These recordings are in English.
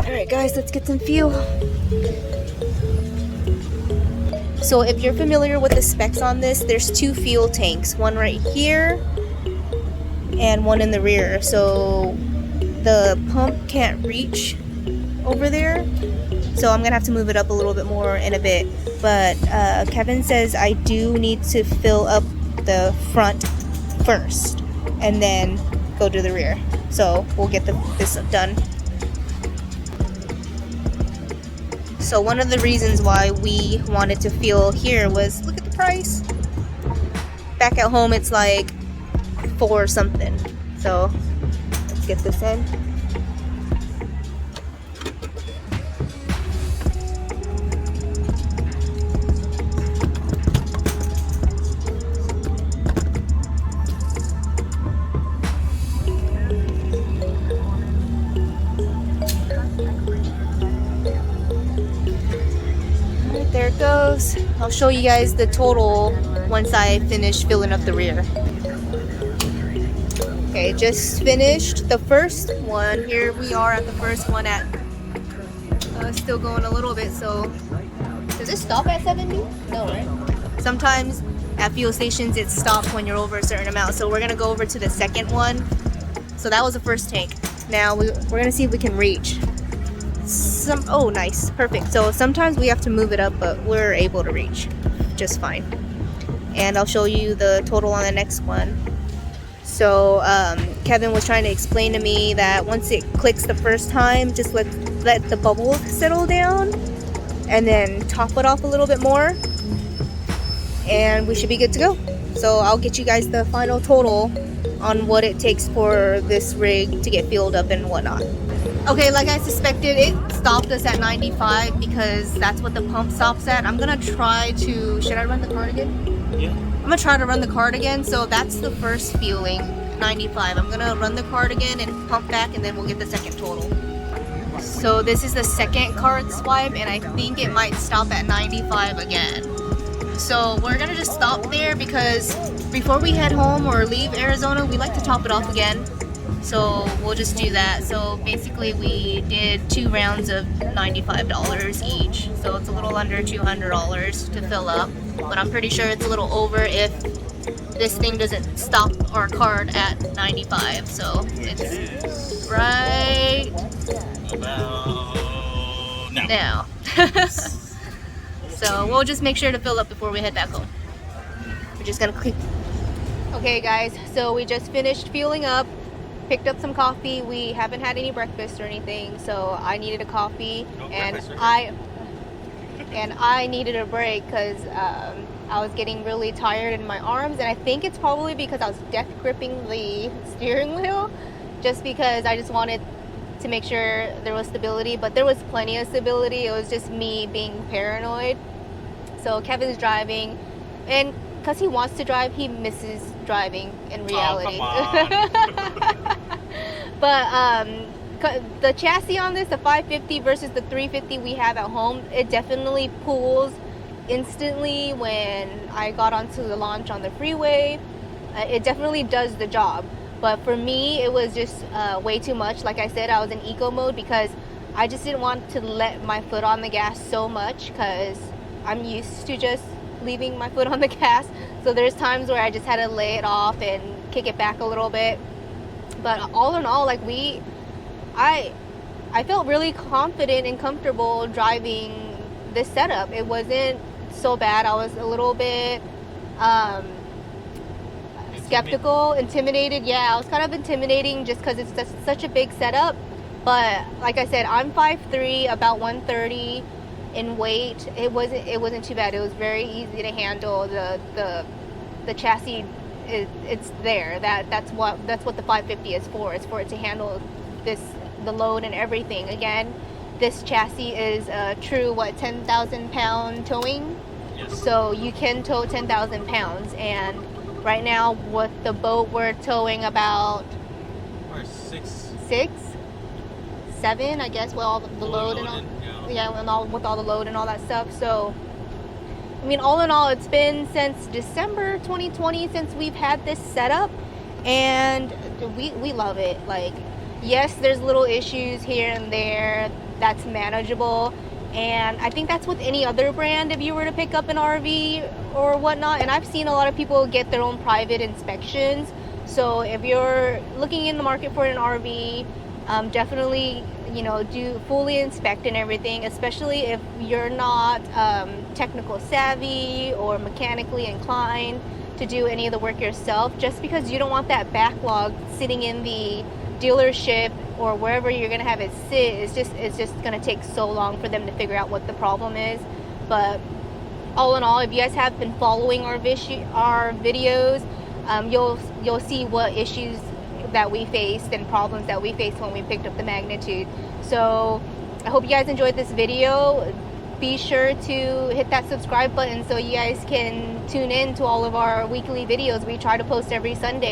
Alright guys, let's get some fuel. So if you're familiar with the specs on this, there's two fuel tanks, one right here and one in the rear. So the pump can't reach over there, so I'm gonna have to move it up a little bit more in a bit. But Kevin says I do need to fill up the front first and then go to the rear. So we'll get this done. So one of the reasons why we wanted to fuel here was, look at the price. Back at home it's like $4 something. So let's get this in. There it goes. I'll show you guys the total once I finish filling up the rear. Okay, just finished the first one. Here we are at the first one at still going a little bit. So does it stop at 70? No, right? Sometimes at fuel stations it stops when you're over a certain amount. So we're gonna go over to the second one. So that was the first tank. Now we're gonna see if we can reach oh nice, perfect. So sometimes we have to move it up, but we're able to reach just fine. And I'll show you the total on the next one. So Kevin was trying to explain to me that once it clicks the first time, just let the bubbles settle down and then top it off a little bit more and we should be good to go. So I'll get you guys the final total on what it takes for this rig to get filled up and whatnot. Okay, like I suspected, it stopped us at 95 because that's what the pump stops at. I'm gonna try to, should I run the card again? Yeah. I'm gonna try to run the card again. So that's the first fueling, 95. I'm gonna run the card again and pump back and then we'll get the second total. So this is the second card swipe and I think it might stop at 95 again. So we're gonna just stop there because before we head home or leave Arizona, we like to top it off again. So we'll just do that. So basically we did 2 rounds of $95 each. So it's a little under $200 to fill up. But I'm pretty sure it's a little over if this thing doesn't stop our card at 95. So it's right about now. So we'll just make sure to fill up before we head back home. We're just gonna click. Okay guys, so we just finished fueling up. Picked up some coffee. We haven't had any breakfast or anything, so I needed a coffee. No, and I needed a break because I was getting really tired in my arms, and I think it's probably because I was death gripping the steering wheel, just because I just wanted to make sure there was stability, but there was plenty of stability. It was just me being paranoid. So Kevin's driving, and because he wants to drive, he misses driving in reality. Oh, but the chassis on this, the 550 versus the 350 we have at home, it definitely pulls instantly when I got onto the launch on the freeway. It definitely does the job. But for me, it was just way too much. Like I said, I was in eco mode because I just didn't want to let my foot on the gas so much because I'm used to just leaving my foot on the gas. So there's times where I just had to lay it off and kick it back a little bit. But all in all, like I felt really confident and comfortable driving this setup. It wasn't so bad. I was a little bit skeptical, intimidated. Yeah, I was kind of intimidating just because it's just such a big setup. But like I said, I'm 5'3", about 130 in weight. It wasn't too bad. It was very easy to handle. The chassis it's there. That's what the 550 is for. It's for it to handle the load and everything. Again, this chassis is a true 10,000 pound towing. Yes. So you can tow 10,000 pounds, and right now with the boat we're towing about 6, 7, I guess, with all the load and all. Yeah, with all the load and all that stuff. So I mean, all in all, it's been since December 2020 since we've had this setup, and we love it. Like, Yes, there's little issues here and there that's manageable, and I think that's with any other brand if you were to pick up an RV or whatnot. And I've seen a lot of people get their own private inspections. So if you're looking in the market for an RV, definitely, you know, do fully inspect and everything, especially if you're not technical savvy or mechanically inclined to do any of the work yourself, just because you don't want that backlog sitting in the dealership or wherever you're gonna have it sit. It's just gonna take so long for them to figure out what the problem is. But all in all, if you guys have been following our videos, you'll see what issues that we faced and problems that we faced when we picked up the Magnitude. So I hope you guys enjoyed this video. Be sure to hit that subscribe button so you guys can tune in to all of our weekly videos. We try to post every Sunday.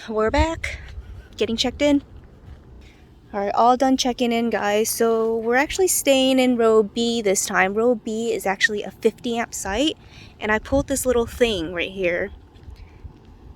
We're back, getting checked in. All right, all done checking in, guys. So we're actually staying in row B this time. Row B is actually a 50 amp site, and I pulled this little thing right here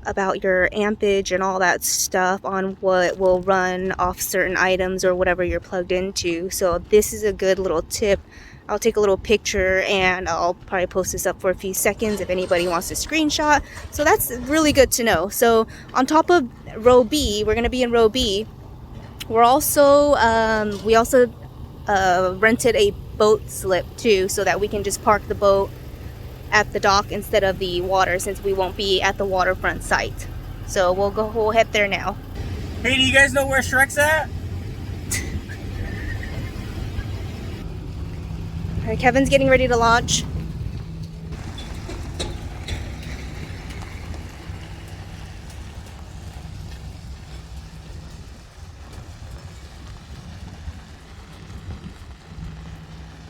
about your ampage and all that stuff on what will run off certain items or whatever you're plugged into. So this is a good little tip. I'll take a little picture and I'll probably post this up for a few seconds if anybody wants to screenshot. So that's really good to know. So on top of row B, we're going to be in row B. We're also, we also rented a boat slip too, so that we can just park the boat at the dock instead of the water, since we won't be at the waterfront site. So we'll head there now. Hey, do you guys know where Shrek's at? All right, Kevin's getting ready to launch.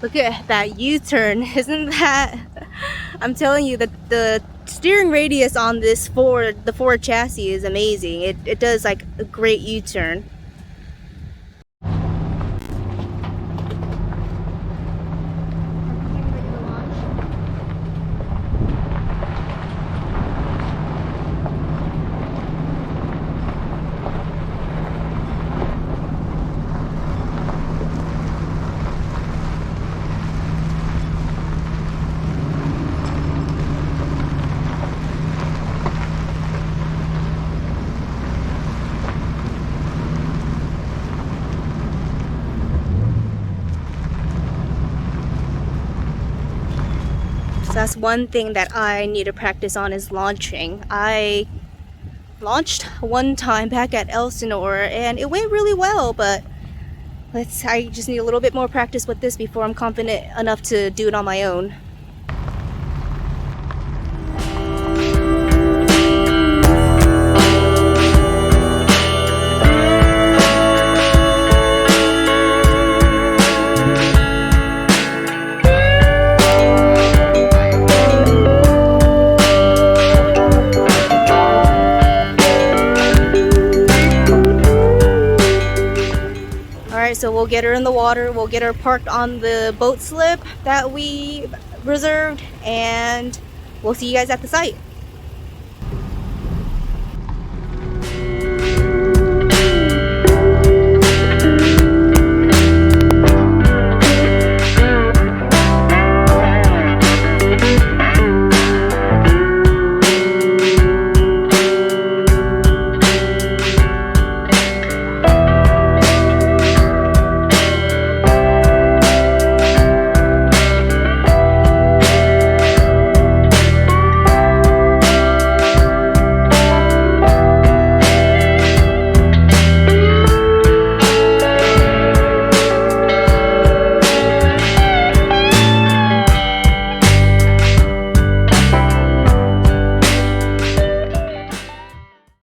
Look at that U-turn. Isn't that... I'm telling you that the steering radius on this the Ford chassis is amazing. It does like a great U-turn. So that's one thing that I need to practice on, is launching. I launched one time back at Elsinore and it went really well, but I just need a little bit more practice with this before I'm confident enough to do it on my own. So we'll get her in the water, we'll get her parked on the boat slip that we reserved, and we'll see you guys at the site.